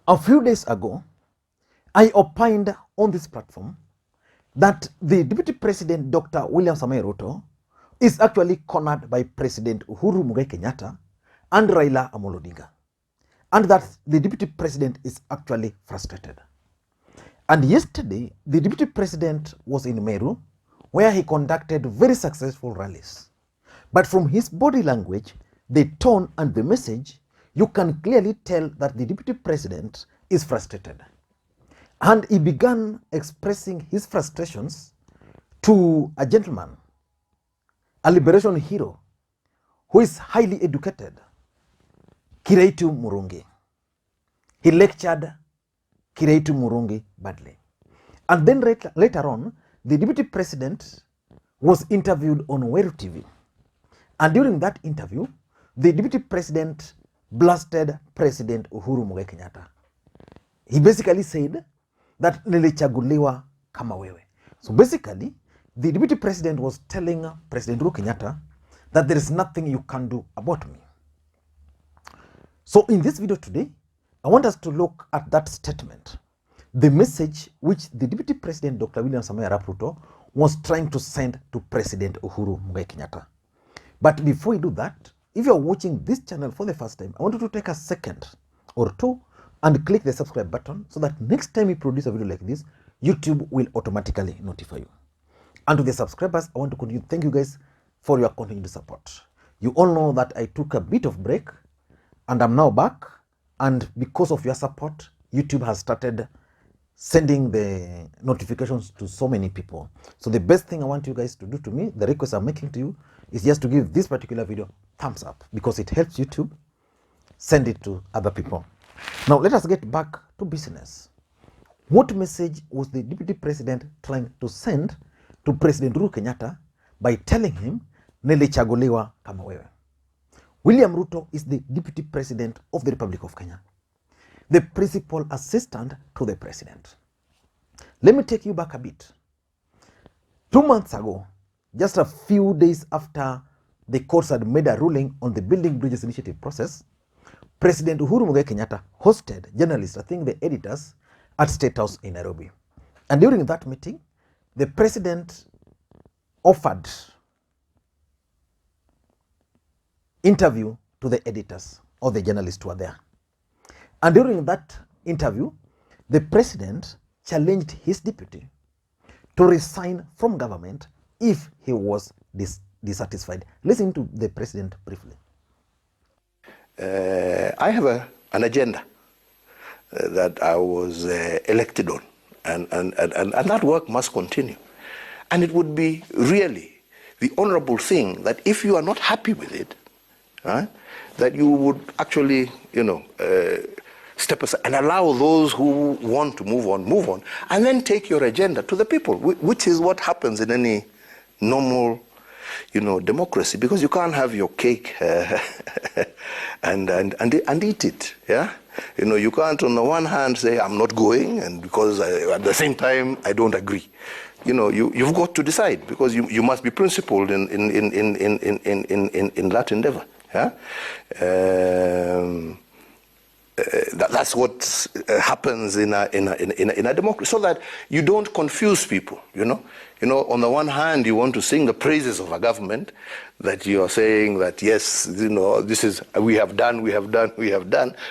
A few days ago, I opined on this platform that the Deputy President, Dr. William Samoei Ruto, is actually cornered by President Uhuru Kenyatta and Raila Odinga, and that the Deputy President is actually frustrated. And yesterday, the Deputy President was in Meru, where he conducted very successful rallies. But from his body language, the tone and the message, you can clearly tell that the Deputy President is frustrated. And he began expressing his frustrations to a gentleman, a liberation hero, who is highly educated, Kireitu Murungi. He lectured Kireitu Murungi badly. And then later on, the Deputy President was interviewed on Wewe TV. And during that interview, the Deputy President blasted President Uhuru Kenyatta. He basically said that Nilichaguliwa kama wewe. So basically, the Deputy President was telling President Uhuru Kenyatta that there is nothing you can do about me. So in this video today, I want us to look at that statement, the message which the Deputy President Dr. William Samoei Ruto was trying to send to President Uhuru Kenyatta. But before we do that, if you are watching this channel for the first time, I want you to take a second or two and click the subscribe button so that next time we produce a video like this, YouTube will automatically notify you. And to the subscribers, I want to continue. Thank you guys for your continued support. You all know that I took a bit of break and I'm now back. And because of your support, YouTube has started sending the notifications to so many people. So the best thing I want you guys to do to me, the request I'm making to you, is just to give this particular video thumbs up because it helps YouTube send it to other people. Now let us get back to business. What message was the Deputy President trying to send to President Uhuru Kenyatta by telling him Nilichaguliwa kama wewe? William Ruto is the Deputy President of the Republic of Kenya, the principal assistant to the President. Let me take you back a bit. 2 months ago, just a few days after the courts had made a ruling on the Building Bridges Initiative process, President Uhuru Kenyatta hosted journalists, I think the editors, at State House in Nairobi. And during that meeting, the President offered interview to the editors or the journalists who were there. And during that interview, the President challenged his deputy to resign from government if he was dissatisfied. Listen to the President briefly. I have an agenda that I was elected on, and that work must continue. And it would be really the honorable thing that if you are not happy with it, right, that you would actually, step aside and allow those who want to move on, and then take your agenda to the people, which is what happens in any normal, democracy, because you can't have your cake and eat it, yeah? You can't on the one hand say, I'm not going, and because at the same time, I don't agree. You've got to decide, because you must be principled in that endeavor, yeah? That's what happens in a democracy, so that you don't confuse people. On the one hand, you want to sing the praises of a government, that you are saying that yes, this is we have done,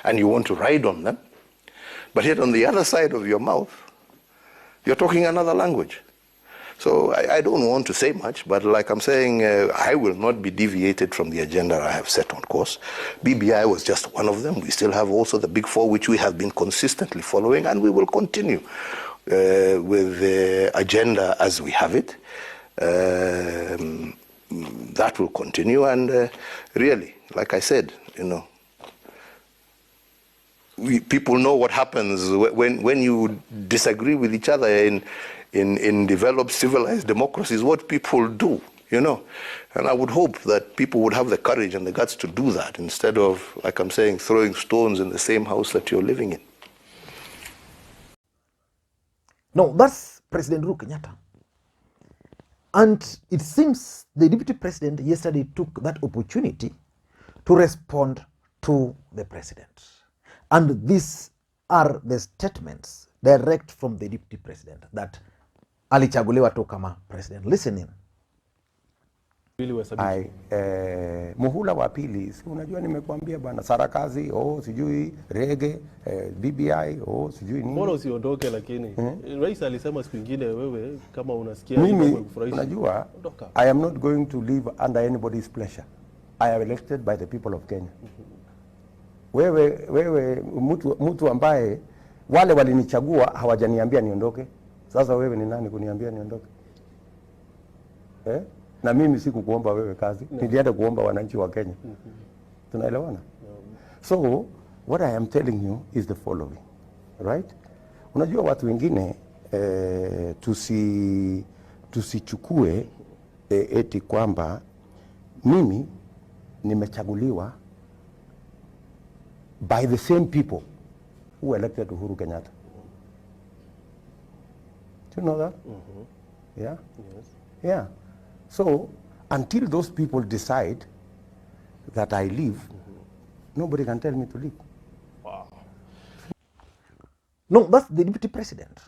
and you want to ride on them. But yet on the other side of your mouth, you're talking another language. So I don't want to say much, but like I'm saying, I will not be deviated from the agenda I have set on course. BBI was just one of them. We still have also the Big Four, which we have been consistently following, and we will continue with the agenda as we have it. That will continue, and really, like I said, people know what happens when you disagree with each other in developed civilized democracies, what people do, And I would hope that people would have the courage and the guts to do that instead of, like I'm saying, throwing stones in the same house that you're living in. No, that's President Uhuru Kenyatta. And it seems the Deputy President yesterday took that opportunity to respond to the President. And this are the statements direct from the deputy president that alichaguliwa tu kama president. Listen in. Muhula wa pili, si unajua nimekuambia bwana, sarakazi, sijui rege, BBI, sijui nini. Mbona usiondoke lakini? Rais alisema siku nyingine wewe kama unasikia mimi, unajua, I am not going to live under anybody's pleasure. I am elected by the people of Kenya. Wewe mtu ambaye wale walinichagua hawajaniambia niondoke. Sasa wewe ni nani kuniambia niondoke? Na mimi siku kuomba wewe kazi, nilienda kuomba wananchi wa Kenya. Tunaelewana? So what I am telling you is the following, right? Unajua watu wengine tusichukue eti kwamba mimi nimechaguliwa by the same people who elected Uhuru Kenyatta. Do you know that? Yeah? Yes. Yeah. So, until those people decide that I leave, nobody can tell me to leave. Wow. No, that's the deputy president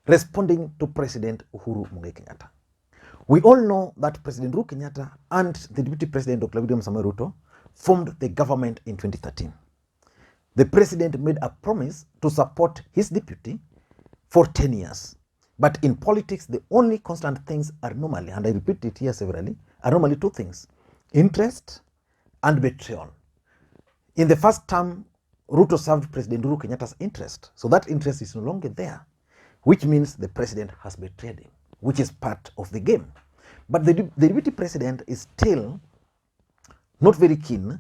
responding to President Uhuru Kenyatta. We all know that President Uhuru Kenyatta and the deputy president Dr. William Samoei Ruto formed the government in 2013. The president made a promise to support his deputy for 10 years. But in politics, the only constant things are normally, and I repeat it here severally, are normally two things: interest and betrayal. In the first term, Ruto served President Uhuru Kenyatta's interest. So that interest is no longer there, which means the president has betrayed him, which is part of the game. But the deputy president is still not very keen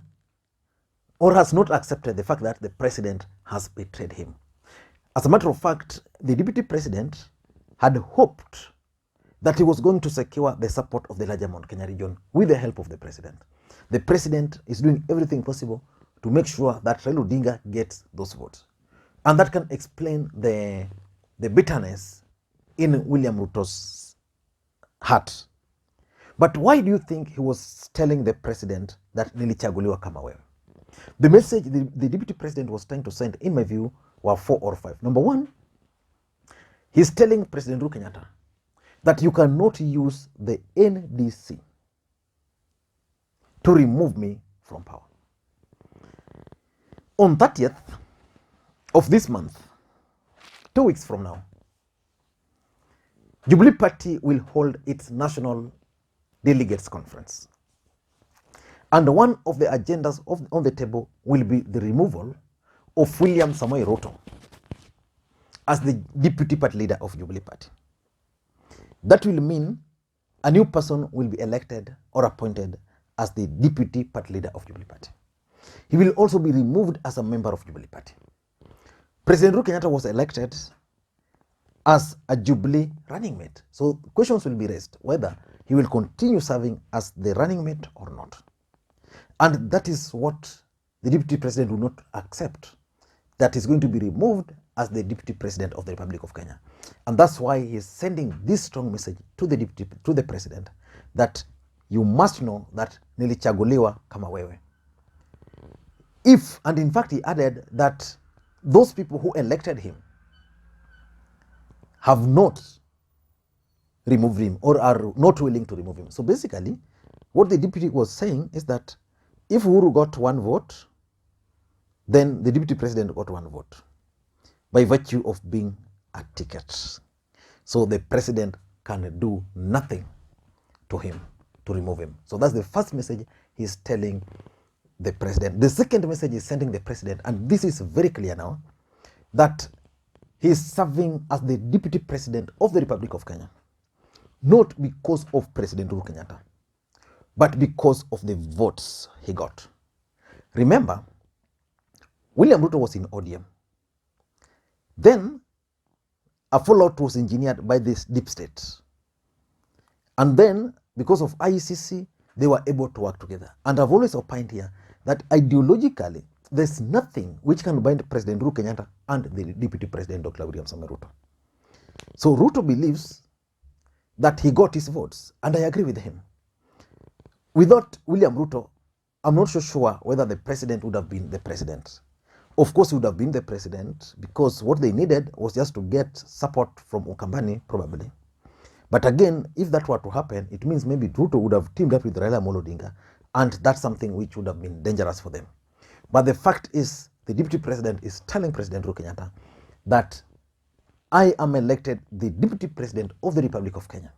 or has not accepted the fact that the president has betrayed him. As a matter of fact, the deputy president had hoped that he was going to secure the support of the larger Mount Kenya region with the help of the president. The president is doing everything possible to make sure that Raila Odinga gets those votes. And that can explain the bitterness in William Ruto's heart. But why do you think he was telling the president that Nilichaguliwa kama wewe? The message the deputy president was trying to send, in my view, were 4 or 5. Number one, he's telling President Uhuru Kenyatta that you cannot use the NDC to remove me from power. On 30th of this month, 2 weeks from now, Jubilee Party will hold its National Delegates Conference. And one of the agendas on the table will be the removal of William Samoei Ruto as the deputy party leader of Jubilee Party. That will mean a new person will be elected or appointed as the deputy party leader of Jubilee Party. He will also be removed as a member of Jubilee Party. President Uhuru Kenyatta was elected as a Jubilee running mate. So questions will be raised whether he will continue serving as the running mate or not. And that is what the deputy president will not accept, that is going to be removed as the deputy president of the Republic of Kenya. And that's why he is sending this strong message to the president that you must know that Nilichaguliwa kama wewe. If, and in fact he added that those people who elected him have not removed him or are not willing to remove him. So basically, what the deputy was saying is that if Uhuru got 1 vote, then the deputy president got 1 vote by virtue of being a ticket. So the president can do nothing to him to remove him. So that's the first message he's telling the president. The second message is sending the president, and this is very clear now, that he is serving as the deputy president of the Republic of Kenya, not because of President Uhuru Kenyatta, but because of the votes he got. Remember, William Ruto was in ODM. Then a fallout was engineered by this deep state. And then, because of IECC, they were able to work together. And I've always opined here that ideologically, there's nothing which can bind President Uhuru Kenyatta and the Deputy President Dr. William Samoei Ruto. So Ruto believes that he got his votes, and I agree with him. Without William Ruto, I'm not so sure whether the president would have been the president. Of course, he would have been the president because what they needed was just to get support from Ukambani, probably. But again, if that were to happen, it means maybe Ruto would have teamed up with Raila Odinga, and that's something which would have been dangerous for them. But the fact is, the deputy president is telling President Uhuru Kenyatta that I am elected the deputy president of the Republic of Kenya,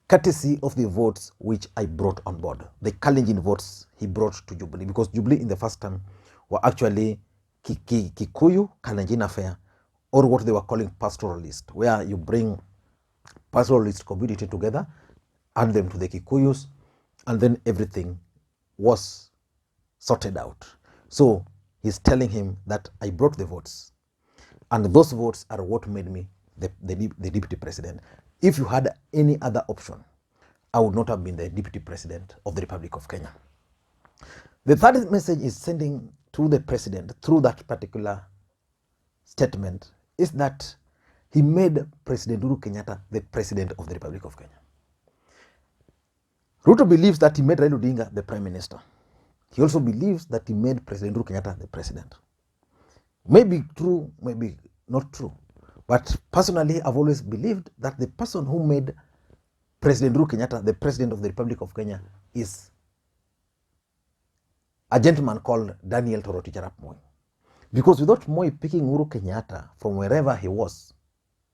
courtesy of the votes which I brought on board, the Kalenjin votes he brought to Jubilee, because Jubilee in the first term were actually Kikuyu Kalenjin affair, or what they were calling pastoralist, where you bring pastoralist community together, add them to the Kikuyus, and then everything was sorted out. So he's telling him that I brought the votes, and those votes are what made me the deputy president. If you had any other option, I would not have been the deputy president of the Republic of Kenya. The third message is sending to the president through that particular statement is that he made President Uhuru Kenyatta the president of the Republic of Kenya. Ruto believes that he made Raila Odinga the prime minister. He also believes that he made President Uhuru Kenyatta the president. Maybe true, maybe not true. But personally, I've always believed that the person who made President Uhuru Kenyatta the president of the Republic of Kenya is a gentleman called Daniel Toroitich arap Moi. Because without Moi picking Uhuru Kenyatta from wherever he was,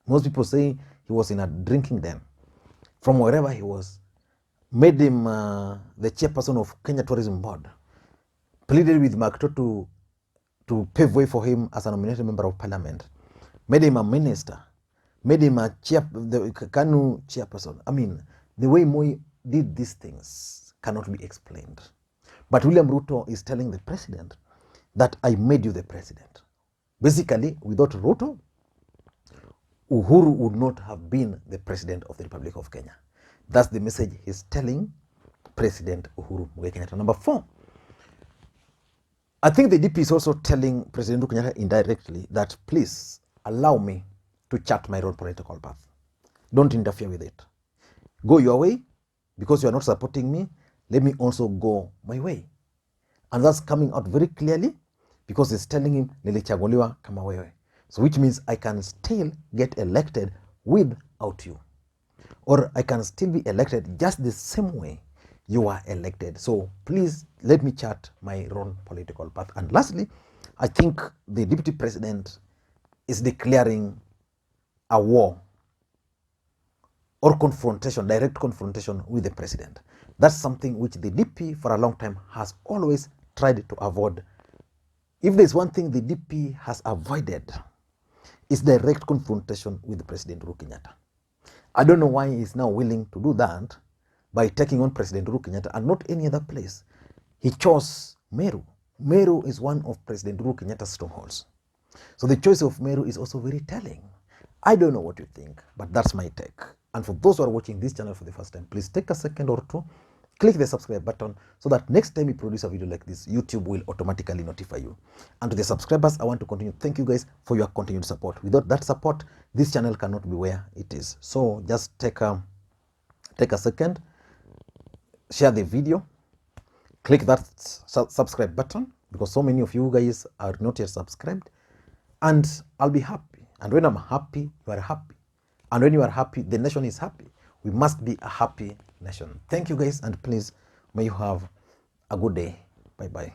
most people say he was in a drinking den, from wherever he was, made him the chairperson of Kenya Tourism Board, pleaded with Makto to pave way for him as a nominated member of parliament, made him a minister, made him the KANU chairperson. I mean, the way Moi did these things cannot be explained. But William Ruto is telling the president that I made you the president. Basically, without Ruto, Uhuru would not have been the president of the Republic of Kenya. That's the message he's telling President Uhuru Kenyatta. Number 4, I think the DP is also telling President Uhuru Kenyatta indirectly that please allow me to chart my own political path. Don't interfere with it. Go your way, because you are not supporting me. Let me also go my way. And that's coming out very clearly because he's telling him, Nilichaguliwa kama wewe. So which means I can still get elected without you. Or I can still be elected just the same way you are elected. So please let me chart my own political path. And lastly, I think the deputy president is declaring a war or confrontation, direct confrontation with the president. That's something which the DP for a long time has always tried to avoid. If there's one thing the DP has avoided, it's direct confrontation with President Uhuru Kenyatta. I don't know why he's now willing to do that by taking on President Uhuru Kenyatta and not any other place. He chose Meru. Meru is one of President Uhuru Kenyatta's strongholds. So the choice of Meru is also very telling. I don't know what you think, but that's my take. And for those who are watching this channel for the first time, please take a second or two, click the subscribe button so that next time we produce a video like this, YouTube will automatically notify you. And to the subscribers, I want to continue. Thank you guys for your continued support. Without that support, this channel cannot be where it is. So just take a second, share the video, click that subscribe button because so many of you guys are not yet subscribed, and I'll be happy. And when I'm happy, you are happy. And when you are happy, the nation is happy. We must be a happy nation. Thank you guys, and please, may you have a good day. Bye-bye.